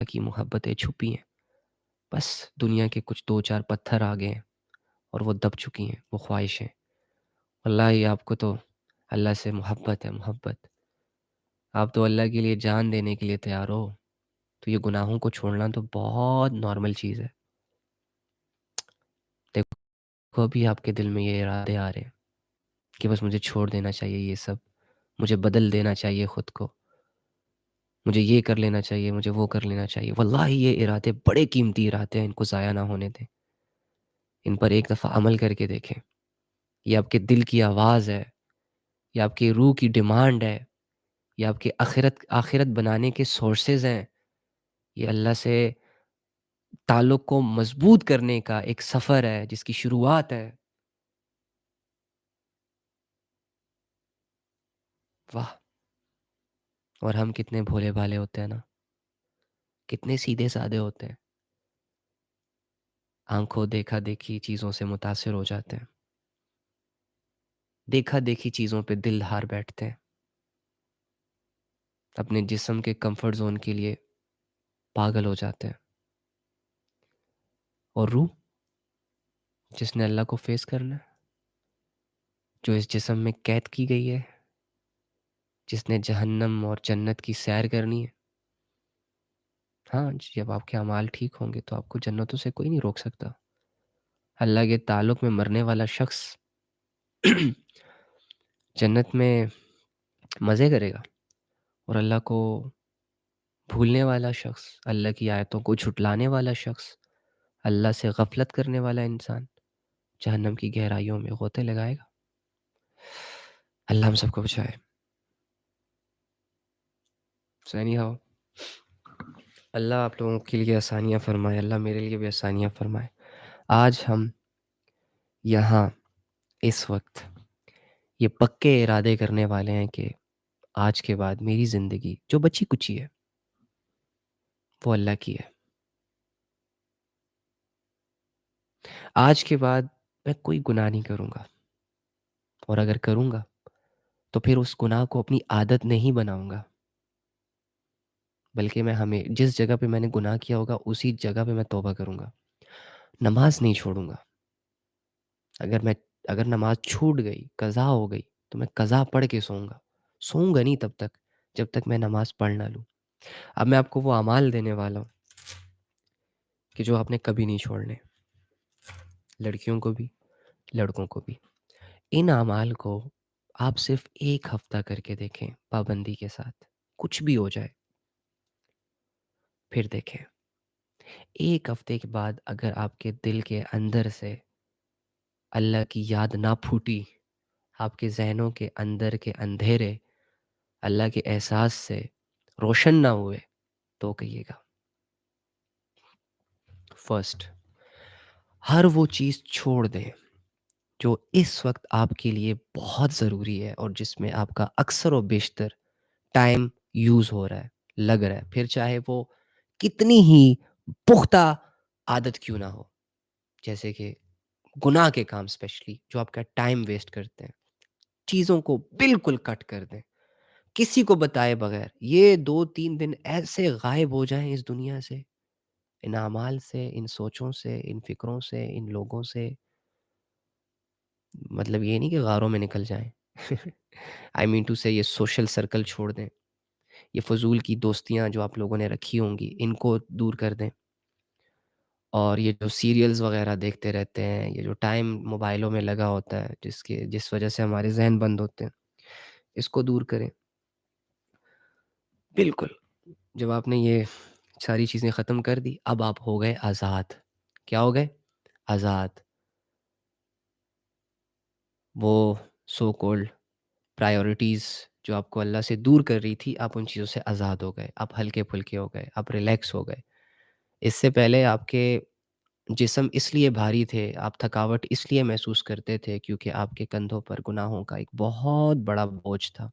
کی محبتیں چھپی ہیں، بس دنیا کے کچھ 2-4 پتھر آ گئے ہیں اور وہ دب چکی ہیں وہ خواہشیں۔ واللہ آپ کو تو اللہ سے محبت ہے، محبت۔ آپ تو اللہ کے لیے جان دینے کے لیے تیار ہو، تو یہ گناہوں کو چھوڑنا تو بہت نارمل چیز ہے۔ دیکھو ابھی آپ کے دل میں یہ ارادے آ رہے ہیں کہ بس مجھے چھوڑ دینا چاہیے یہ سب، مجھے بدل دینا چاہیے خود کو، مجھے یہ کر لینا چاہیے، مجھے وہ کر لینا چاہیے۔ واللہ یہ ارادے بڑے قیمتی ارادے ہیں، ان کو ضائع نہ ہونے دیں۔ ان پر ایک دفعہ عمل کر کے دیکھیں۔ یہ آپ کے دل کی آواز ہے، یہ آپ کی روح کی ڈیمانڈ ہے، یہ آپ کے آخرت بنانے کے سورسز ہیں، یہ اللہ سے تعلق کو مضبوط کرنے کا ایک سفر ہے جس کی شروعات ہے۔ واہ! اور ہم کتنے بھولے بھالے ہوتے ہیں نا، کتنے سیدھے سادے ہوتے ہیں، آنکھوں دیکھا دیکھی چیزوں سے متاثر ہو جاتے ہیں، دیکھا دیکھی چیزوں پہ دل ہار بیٹھتے ہیں، اپنے جسم کے کمفرٹ زون کے لیے پاگل ہو جاتے ہیں، اور روح جس نے اللہ کو فیس کرنا ہے، جو اس جسم میں قید کی گئی ہے، جس نے جہنم اور جنت کی سیر کرنی ہے، ہاں جب آپ کے اعمال ٹھیک ہوں گے تو آپ کو جنتوں سے کوئی نہیں روک سکتا۔ اللہ کے تعلق میں مرنے والا شخص جنت میں مزے کرے گا، اور اللہ کو بھولنے والا شخص، اللہ کی آیتوں کو جھٹلانے والا شخص، اللہ سے غفلت کرنے والا انسان جہنم کی گہرائیوں میں غوطے لگائے گا۔ اللہ ہم سب کو بچائے۔ سینی ہاؤ اللہ آپ لوگوں کے لیے آسانیاں فرمائے، اللہ میرے لیے بھی آسانیاں فرمائے۔ آج ہم یہاں اس وقت یہ پکے ارادے کرنے والے ہیں کہ آج کے بعد میری زندگی جو بچی کچی ہے وہ اللہ کی ہے۔ آج کے بعد میں کوئی گناہ نہیں کروں گا، اور اگر کروں گا تو پھر اس گناہ کو اپنی عادت نہیں بناؤں گا، بلکہ میں ہمیں جس جگہ پہ میں نے گناہ کیا ہوگا اسی جگہ پہ میں توبہ کروں گا۔ نماز نہیں چھوڑوں گا۔ اگر نماز چھوٹ گئی، قضا ہو گئی، تو میں قضا پڑھ کے سوؤں گا نہیں تب تک جب تک میں نماز پڑھ نہ لوں۔ اب میں آپ کو وہ اعمال دینے والا ہوں کہ جو آپ نے کبھی نہیں چھوڑنے، لڑکیوں کو بھی لڑکوں کو بھی۔ ان اعمال کو آپ صرف 1 ہفتہ کر کے دیکھیں پابندی کے ساتھ، کچھ بھی ہو جائے، پھر دیکھیں 1 ہفتے کے بعد اگر آپ کے دل کے اندر سے اللہ کی یاد نہ پھوٹی، آپ کے ذہنوں کے اندر کے اندھیرے اللہ کے احساس سے روشن نہ ہوئے، تو کہیے گا فرسٹ ہر وہ چیز چھوڑ دیں جو اس وقت آپ کے لیے بہت ضروری ہے اور جس میں آپ کا اکثر و بیشتر ٹائم یوز ہو رہا ہے، لگ رہا ہے، پھر چاہے وہ کتنی ہی پختہ عادت کیوں نہ ہو، جیسے کہ گناہ کے کام اسپیشلی جو آپ کا ٹائم ویسٹ کرتے ہیں، چیزوں کو بالکل کٹ کر دیں، کسی کو بتائے بغیر یہ 2-3 دن ایسے غائب ہو جائیں اس دنیا سے، ان اعمال سے، ان سوچوں سے، ان فکروں سے، ان لوگوں سے۔ مطلب یہ نہیں کہ غاروں میں نکل جائیں آئی مین ٹو سے یہ سوشل سرکل چھوڑ دیں، یہ فضول کی دوستیاں جو آپ لوگوں نے رکھی ہوں گی ان کو دور کر دیں، اور یہ جو سیریلز وغیرہ دیکھتے رہتے ہیں، یہ جو ٹائم موبائلوں میں لگا ہوتا ہے جس وجہ سے ہمارے ذہن بند ہوتے ہیں، اس کو دور کریں۔ بالکل جب آپ نے یہ ساری چیزیں ختم کر دی، اب آپ ہو گئے آزاد۔ کیا ہو گئے؟ آزاد۔ وہ سو کولڈ پرائیورٹیز جو آپ کو اللہ سے دور کر رہی تھی، آپ ان چیزوں سے آزاد ہو گئے، آپ ہلکے پھلکے ہو گئے، آپ ریلیکس ہو گئے۔ اس سے پہلے آپ کے جسم اس لیے بھاری تھے، آپ تھکاوٹ اس لیے محسوس کرتے تھے کیونکہ آپ کے کندھوں پر گناہوں کا ایک بہت بڑا بوجھ تھا،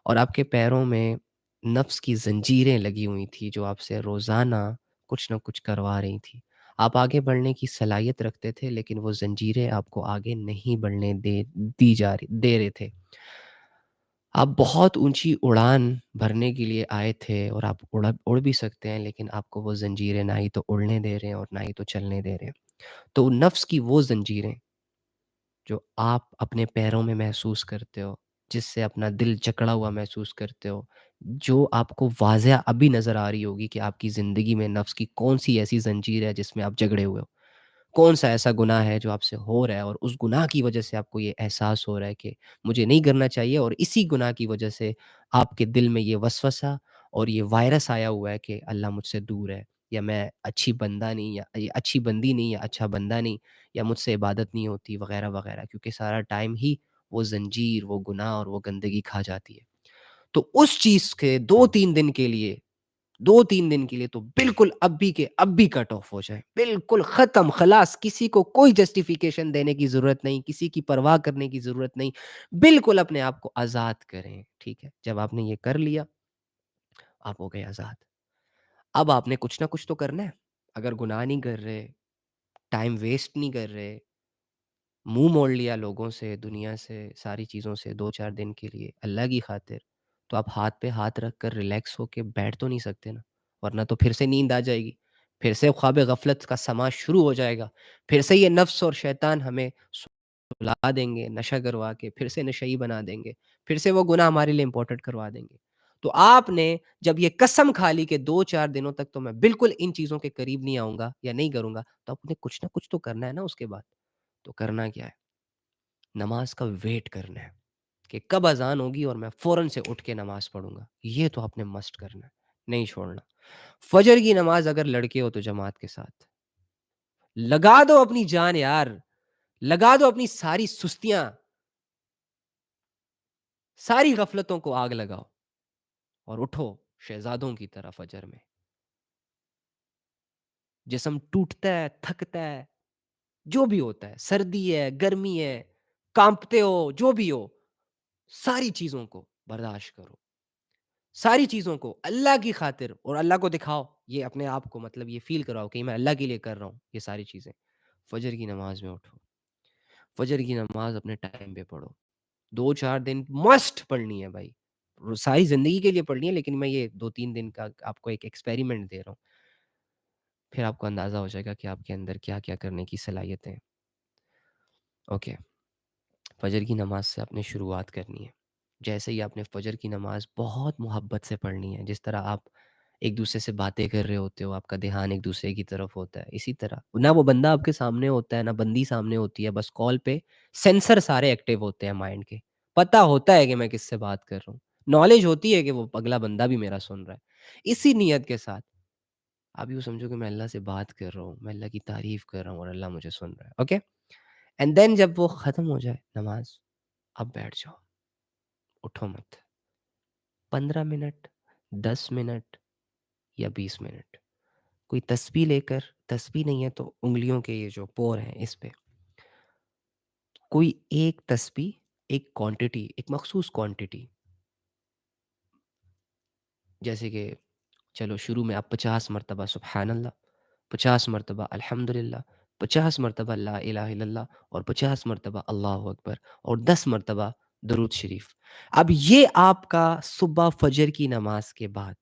اور آپ کے پیروں میں نفس کی زنجیریں لگی ہوئی تھی جو آپ سے روزانہ کچھ نہ کچھ کروا رہی تھی۔ آپ آگے بڑھنے کی صلاحیت رکھتے تھے لیکن وہ زنجیریں آپ کو آگے نہیں بڑھنے دے رہے تھے۔ آپ بہت اونچی اڑان بھرنے کے لیے آئے تھے اور آپ اڑ بھی سکتے ہیں، لیکن آپ کو وہ زنجیریں نہ ہی تو اڑنے دے رہے ہیں اور نہ ہی تو چلنے دے رہے ہیں۔ تو نفس کی وہ زنجیریں جو آپ اپنے پیروں میں محسوس کرتے ہو، جس سے اپنا دل جکڑا ہوا محسوس کرتے ہو، جو آپ کو واضح ابھی نظر آ رہی ہوگی کہ آپ کی زندگی میں نفس کی کون-سی ایسی زنجیر ہے جس میں آپ جکڑے ہوئے ہو۔ کون-سا ایسا گناہ ہے جو آپ سے ہو رہا ہے اور اس گناہ کی وجہ سے آپ کو یہ احساس ہو رہا ہے کہ مجھے نہیں کرنا چاہیے، اور اسی گناہ کی وجہ سے آپ کے دل میں یہ وسوسہ اور یہ وائرس آیا ہوا ہے کہ اللہ مجھ سے دور ہے، یا میں اچھی بندہ نہیں، یا یہ اچھی بندی نہیں، یا اچھا بندہ نہیں، یا مجھ سے عبادت نہیں ہوتی وغیرہ، وغیرہ، کیونکہ سارا ٹائم ہی وہ زنجیر، وہ گناہ اور وہ گندگی کھا جاتی ہے۔ تو اس چیز کے 2-3 دن کے لیے، 2-3 دن کے لیے تو بالکل ابھی کے ابھی کٹ آف ہو جائے، بالکل ختم، خلاص، کسی کو کوئی جسٹیفیکیشن دینے کی ضرورت نہیں، کسی کی پرواہ کرنے کی ضرورت نہیں، بالکل اپنے آپ کو آزاد کریں، ٹھیک ہے؟ جب آپ نے یہ کر لیا، آپ ہو گئے آزاد۔ اب آپ نے کچھ نہ کچھ تو کرنا ہے۔ اگر گناہ نہیں کر رہے، ٹائم ویسٹ نہیں کر رہے، منہ موڑ لیا لوگوں سے، دنیا سے، ساری چیزوں سے 2-4 دن کے لیے اللہ کی خاطر، تو آپ ہاتھ پہ ہاتھ رکھ کر ریلیکس ہو کے بیٹھ تو نہیں سکتے نا، ورنہ تو پھر سے نیند آ جائے گی، پھر سے خواب غفلت کا سما شروع ہو جائے گا، پھر سے یہ نفس اور شیطان ہمیں سلا دیں گے نشہ کروا کے، پھر سے نشئی بنا دیں گے، پھر سے وہ گناہ ہمارے لیے امپورٹنٹ کروا دیں گے۔ تو آپ نے جب یہ قسم کھا لی کہ 2-4 دنوں تک تو میں بالکل ان چیزوں کے قریب نہیں آؤں گا یا نہیں کروں گا، تو آپ نے کچھ نہ کچھ تو کرنا ہے نا اس کے بعد۔ تو کرنا کیا ہے؟ نماز کا ویٹ کرنا ہے کہ کب اذان ہوگی اور میں فوراً سے اٹھ کے نماز پڑھوں گا، یہ تو آپ نے مسٹ کرنا ہے، نہیں چھوڑنا۔ فجر کی نماز اگر لڑکے ہو تو جماعت کے ساتھ لگا دو اپنی جان یار، لگا دو اپنی ساری سستیاں، ساری غفلتوں کو آگ لگاؤ اور اٹھو شہزادوں کی طرح فجر میں۔ جسم ٹوٹتا ہے، تھکتا ہے، جو بھی ہوتا ہے، سردی ہے، گرمی ہے، کانپتے ہو، جو بھی ہو، ساری چیزوں کو برداشت کرو، ساری چیزوں کو اللہ کی خاطر، اور اللہ کو دکھاؤ، یہ اپنے آپ کو مطلب یہ فیل کراؤ کہ میں اللہ کے لیے کر رہا ہوں یہ ساری چیزیں۔ فجر کی نماز میں اٹھو، فجر کی نماز اپنے ٹائم پہ پڑھو، 2-4 دن مسٹ پڑھنی ہے بھائی، ساری زندگی کے لیے پڑھنی ہے، لیکن میں یہ 2-3 دن کا آپ کو ایک ایکسپیریمنٹ دے رہا ہوں، پھر آپ کو اندازہ ہو جائے گا کہ آپ کے اندر کیا کیا کرنے کی صلاحیتیں ہیں۔ اوکے، فجر کی نماز سے آپ نے شروعات کرنی ہے۔ جیسے ہی آپ نے فجر کی نماز بہت محبت سے پڑھنی ہے، جس طرح آپ ایک دوسرے سے باتیں کر رہے ہوتے ہو، آپ کا دھیان ایک دوسرے کی طرف ہوتا ہے، اسی طرح نہ وہ بندہ آپ کے سامنے ہوتا ہے، نہ بندی سامنے ہوتی ہے، بس کال پہ سینسر سارے ایکٹیو ہوتے ہیں مائنڈ کے، پتہ ہوتا ہے کہ میں کس سے بات کر رہا ہوں، نالج ہوتی ہے کہ وہ اگلا بندہ بھی میرا سن رہا ہے، اسی نیت کے ساتھ آپ یوں سمجھو کہ میں اللہ سے بات کر رہا ہوں، میں اللہ کی تعریف کر رہا ہوں اور اللہ مجھے سن رہا ہے، اوکے؟ اینڈ دین جب وہ ختم ہو جائے نماز، اب بیٹھ جاؤ، اٹھو مت، 15 منٹ، 10 منٹ یا 20 منٹ، کوئی تسبیح لے کر، تسبیح نہیں ہے تو انگلیوں کے یہ جو پور ہیں اس پہ کوئی ایک تسبیح، ایک کوانٹٹی، ایک مخصوص کوانٹٹی، جیسے کہ چلو شروع میں آپ 50 مرتبہ سبحان اللہ، 50 مرتبہ الحمدللہ، 50 مرتبہ لا الہ الا اللہ، اور 50 مرتبہ اللہ اکبر، اور 10 مرتبہ درود شریف۔ اب یہ آپ کا صبح فجر کی نماز کے بعد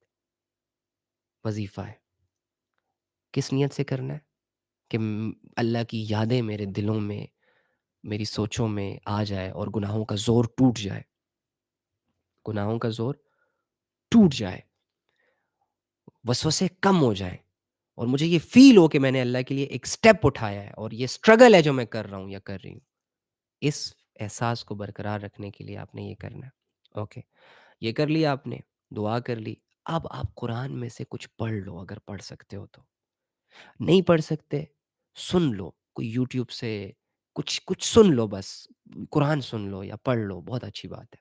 وظیفہ ہے۔ کس نیت سے کرنا ہے؟ کہ اللہ کی یادیں میرے دلوں میں، میری سوچوں میں آ جائے اور گناہوں کا زور ٹوٹ جائے، گناہوں کا زور ٹوٹ جائے، وسوسے کم ہو جائیں، اور مجھے یہ فیل ہو کہ میں نے اللہ کے لیے ایک سٹیپ اٹھایا ہے اور یہ سٹرگل ہے جو میں کر رہا ہوں یا کر رہی ہوں۔ اس احساس کو برقرار رکھنے کے لیے آپ نے یہ کرنا ہے۔ اوکے، یہ کر لیا آپ نے، دعا کر لی، اب آپ قرآن میں سے کچھ پڑھ لو اگر پڑھ سکتے ہو تو، نہیں پڑھ سکتے سن لو، کوئی یوٹیوب سے کچھ کچھ سن لو، بس قرآن سن لو یا پڑھ لو، بہت اچھی بات ہے۔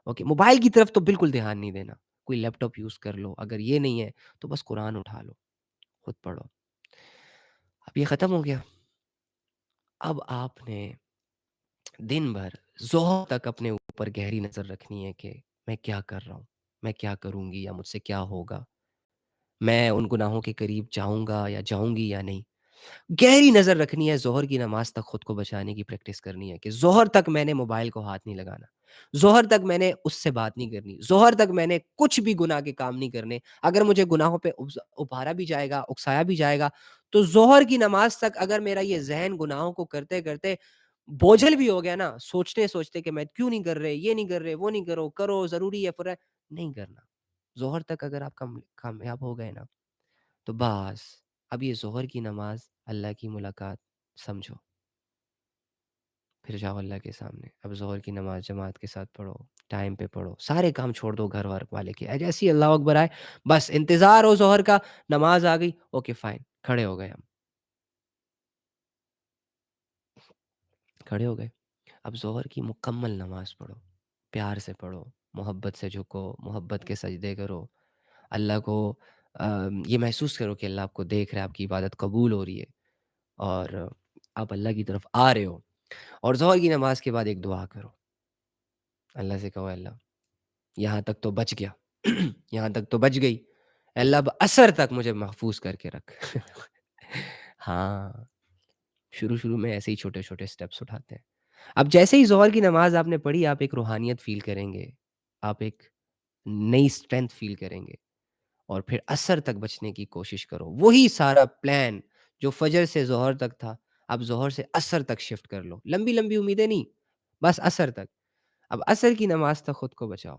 اوکے، موبائل کی طرف تو بالکل دھیان نہیں دینا، کوئی لیپ ٹاپ یوز کر لو، اگر یہ نہیں ہے تو بس قرآن اٹھا لو، خود پڑھو۔ اب یہ ختم ہو گیا، اب آپ نے دن بھر ظہر تک اپنے اوپر گہری نظر رکھنی ہے کہ میں کیا کر رہا ہوں، میں کیا کروں گی یا مجھ سے کیا ہوگا، میں ان گناہوں کے قریب جاؤں گا یا جاؤں گی یا نہیں۔ گہری نظر رکھنی ہے، ظہر کی نماز تک خود کو بچانے کی پریکٹس کرنی ہے کہ ظہر تک میں نے موبائل کو ہاتھ نہیں لگانا، ظہر تک میں نے اس سے بات نہیں کرنی، ظہر تک میں نے کچھ بھی گناہ کے کام نہیں کرنے۔ اگر مجھے گناہوں پہ ابھارا بھی جائے گا، اکسایا بھی جائے گا، تو ظہر کی نماز تک اگر میرا یہ ذہن گناہوں کو کرتے-کرتے بوجھل بھی ہو گیا نا، سوچتے-سوچتے کہ میں کیوں نہیں کر رہے، یہ نہیں کر رہے، وہ نہیں کرو ضروری ہے نہیں کرنا۔ ظہر تک اگر آپ کامیاب ہو گئے نا، تو بس اب یہ ظہر کی نماز اللہ کی ملاقات سمجھو، پھر جاؤ اللہ کے سامنے۔ اب ظہر کی نماز جماعت کے ساتھ پڑھو، ٹائم پہ پڑھو، سارے کام چھوڑ دو گھر وار والے کے، جیسے ہی اللہ اکبر آئے بس انتظار ہو ظہر کا، نماز آ گئی، اوکے فائن، کھڑے ہو گئے ہم، کھڑے ہو گئے۔ اب ظہر کی مکمل نماز پڑھو، پیار سے پڑھو، محبت سے جھکو، محبت کے سجدے کرو، اللہ کو یہ محسوس کرو کہ اللہ آپ کو دیکھ رہا ہے، آپ کی عبادت قبول ہو رہی ہے اور آپ اللہ کی طرف آ رہے ہو، اور ظہر کی نماز کے بعد ایک دعا کرو، اللہ سے کہو: اے اللہ یہاں تک تو بچ گیا، یہاں تک تو بچ گئی، اے اللہ اب عصر تک مجھے محفوظ کر کے رکھ۔ ہاں، شروع میں ایسے ہی چھوٹے-چھوٹے اسٹیپس اٹھاتے ہیں۔ اب جیسے ہی ظہر کی نماز آپ نے پڑھی، آپ ایک روحانیت فیل کریں گے، آپ ایک نئی اسٹرینتھ فیل کریں گے، اور پھر عصر تک بچنے کی کوشش کرو۔ وہی سارا پلان جو فجر سے ظہر تک تھا، اب ظہر سے عصر تک شفٹ کر لو۔ لمبی-لمبی امیدیں نہیں، بس عصر تک۔ اب عصر کی نماز تک خود کو بچاؤ۔